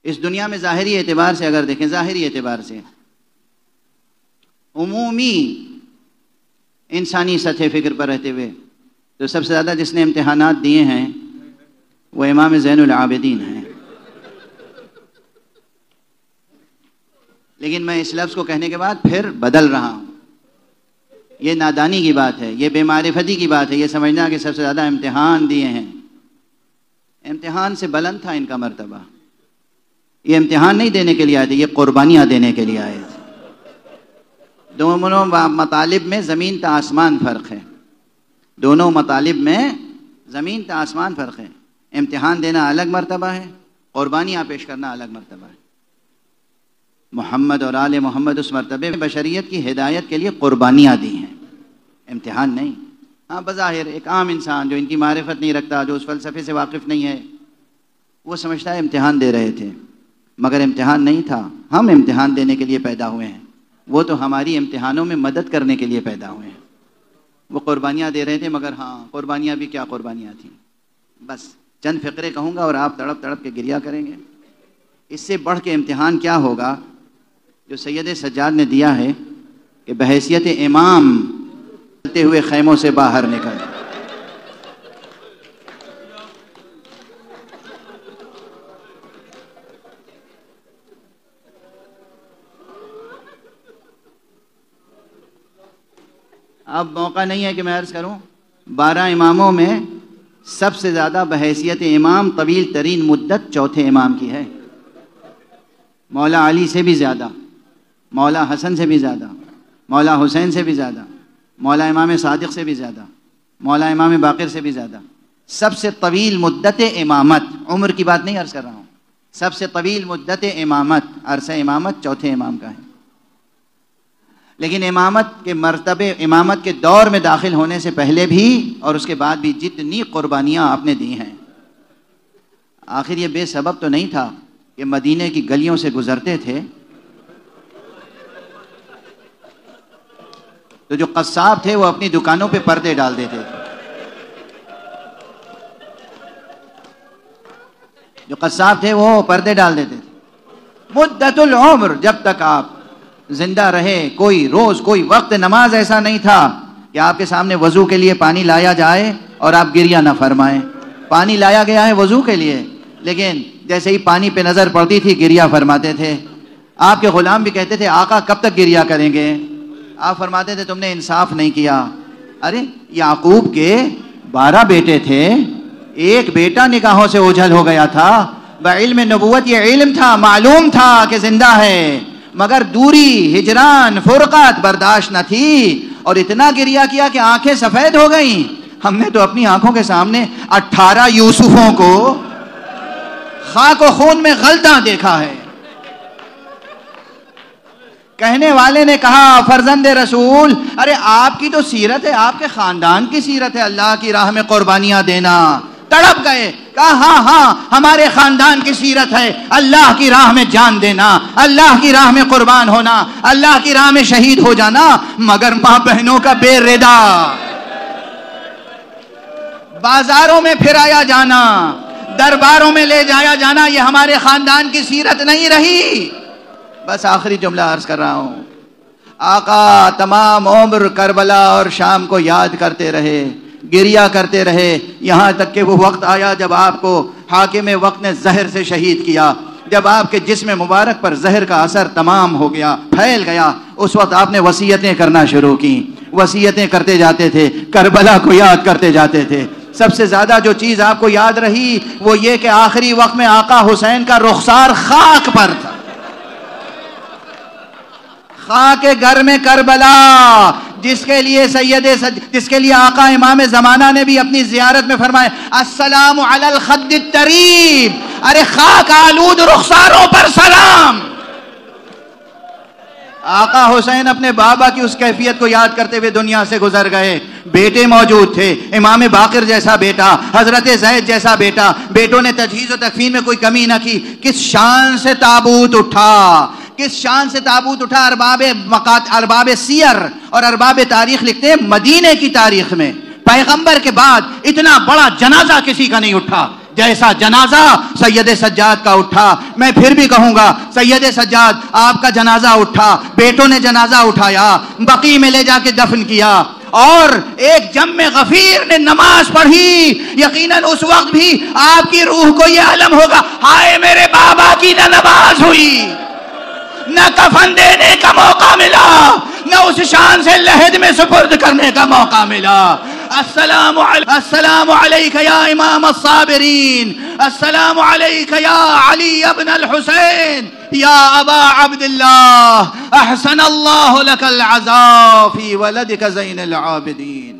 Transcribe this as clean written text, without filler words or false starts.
اس دنیا میں ظاہری اعتبار سے اگر دیکھیں، ظاہری اعتبار سے عمومی انسانی سطح فکر پر رہتے ہوئے تو سب سے زیادہ جس نے امتحانات دیے ہیں وہ امام زین العابدین ہیں. لیکن میں اس لفظ کو کہنے کے بعد پھر بدل رہا ہوں. یہ نادانی کی بات ہے، یہ بے معرفتی کی بات ہے، یہ سمجھنا کہ سب سے زیادہ امتحان دیے ہیں. امتحان سے بلند تھا ان کا مرتبہ. یہ امتحان نہیں دینے کے لیے آئے تھے، یہ قربانیاں دینے کے لیے آئے تھے. دونوں مطالب میں زمین تا آسمان فرق ہے. دونوں مطالب میں زمین تا آسمان فرق ہے. امتحان دینا الگ مرتبہ ہے، قربانیاں پیش کرنا الگ مرتبہ ہے. محمد اور آل محمد اس مرتبے میں بشریت کی ہدایت کے لیے قربانیاں دی ہیں، امتحان نہیں. ہاں بظاہر ایک عام انسان جو ان کی معرفت نہیں رکھتا، جو اس فلسفے سے واقف نہیں ہے، وہ سمجھتا ہے امتحان دے رہے تھے، مگر امتحان نہیں تھا. ہم امتحان دینے کے لیے پیدا ہوئے ہیں، وہ تو ہماری امتحانوں میں مدد کرنے کے لیے پیدا ہوئے ہیں. وہ قربانیاں دے رہے تھے، مگر ہاں قربانیاں بھی کیا قربانیاں تھیں. بس چند فقرے کہوں گا اور آپ تڑپ تڑپ کے گریہ کریں گے. اس سے بڑھ کے امتحان کیا ہوگا جو سید سجاد نے دیا ہے کہ بحیثیت امام چلتے ہوئے خیموں سے باہر نکل. اب موقع نہیں ہے کہ میں عرض کروں. 12 اماموں میں سب سے زیادہ بحیثیت امام طویل ترین مدت چوتھے امام کی ہے. مولا علی سے بھی زیادہ، مولا حسن سے بھی زیادہ، مولا حسین سے بھی زیادہ، مولا امام صادق سے بھی زیادہ، مولا امام باقر سے بھی زیادہ. سب سے طویل مدت امامت، عمر کی بات نہیں عرض کر رہا ہوں، سب سے طویل مدت امامت، عرصہ امامت چوتھے امام کا ہے. لیکن امامت کے مرتبے، امامت کے دور میں داخل ہونے سے پہلے بھی اور اس کے بعد بھی جتنی قربانیاں آپ نے دی ہیں، آخر یہ بے سبب تو نہیں تھا کہ مدینے کی گلیوں سے گزرتے تھے تو جو قصاب تھے وہ اپنی دکانوں پہ پردے ڈال دیتے تھے. جو قصاب تھے وہ پردے ڈال دیتے تھے. مدت العمر، جب تک آپ زندہ رہے، کوئی روز کوئی وقت نماز ایسا نہیں تھا کہ آپ کے سامنے وضو کے لیے پانی لایا جائے اور آپ گریہ نہ فرمائیں. پانی لایا گیا ہے وضو کے لیے، لیکن جیسے ہی پانی پہ نظر پڑتی تھی گریہ فرماتے تھے. آپ کے غلام بھی کہتے تھے آقا کب تک گریہ کریں گے؟ آپ فرماتے تھے تم نے انصاف نہیں کیا. ارے یعقوب کے 12 بیٹے تھے، ایک بیٹا نگاہوں سے اوجھل ہو گیا تھا. بعلم نبوت یہ علم تھا، معلوم تھا کہ زندہ ہے، مگر دوری، ہجران، فرقت برداشت نہ تھی اور اتنا گریہ کیا کہ آنکھیں سفید ہو گئیں. ہم نے تو اپنی آنکھوں کے سامنے 18 یوسفوں کو خاک و خون میں غلطاں دیکھا ہے. کہنے والے نے کہا فرزند رسول، ارے آپ کی تو سیرت ہے، آپ کے خاندان کی سیرت ہے اللہ کی راہ میں قربانیاں دینا. تڑپ گئے، کہا ہاں ہاں ہمارے خاندان کی سیرت ہے اللہ کی راہ میں جان دینا، اللہ کی راہ میں قربان ہونا، اللہ کی راہ میں شہید ہو جانا، مگر ماں بہنوں کا بے ردا، بازاروں میں پھرایا جانا، درباروں میں لے جایا جانا، یہ ہمارے خاندان کی سیرت نہیں رہی. بس آخری جملہ عرض کر رہا ہوں. آقا تمام عمر کربلا اور شام کو یاد کرتے رہے، گریہ کرتے رہے، یہاں تک کہ وہ وقت آیا جب آپ کو حاکم وقت نے زہر سے شہید کیا. جب آپ کے جسم مبارک پر زہر کا اثر تمام ہو گیا، پھیل گیا، اس وقت آپ نے وصیتیں کرنا شروع کی. وصیتیں کرتے جاتے تھے، کربلا کو یاد کرتے جاتے تھے. سب سے زیادہ جو چیز آپ کو یاد رہی وہ یہ کہ آخری وقت میں آقا حسین کا رخسار خاک پر تھا. خاک گھر میں کربلا، جس کے لیے آقا امام زمانہ نے بھی اپنی زیارت میں فرمایا السلام علی الخد الطریب، ارے خاک آلود رخساروں پر سلام. آقا حسین اپنے بابا کی اس کیفیت کو یاد کرتے ہوئے دنیا سے گزر گئے. بیٹے موجود تھے، امام باقر جیسا بیٹا، حضرت زید جیسا بیٹا، بیٹوں نے تجہیز و تکفین میں کوئی کمی نہ کی. کس شان سے تابوت اٹھا، کس شان سے تابوت اٹھا. ارباب سیر اور ارباب تاریخ لکھتے ہیں مدینے کی تاریخ میں پیغمبر کے بعد اتنا بڑا جنازہ کسی کا نہیں اٹھا جیسا جنازہ سید سجاد کا اٹھا، میں پھر بھی کہوں گا سید سجاد آپ کا جنازہ اٹھا، بیٹوں نے جنازہ اٹھایا، بقیع میں لے جا کے دفن کیا، اور ایک جم غفیر نے نماز پڑھی، یقیناً اس وقت بھی آپ کی روح کو یہ علم ہوگا، ہائے میرے بابا کی نہ نماز ہوئی، نہ کفن دینے کا موقع ملا، نہ اس شان سے لحد میں سپرد کرنے کا موقع ملا۔ السلام علیک یا امام الصابرین، السلام علیک یا علی ابن الحسین، یا ابا عبداللہ، احسن اللہ لک العزاء فی ولدک زین العابدین۔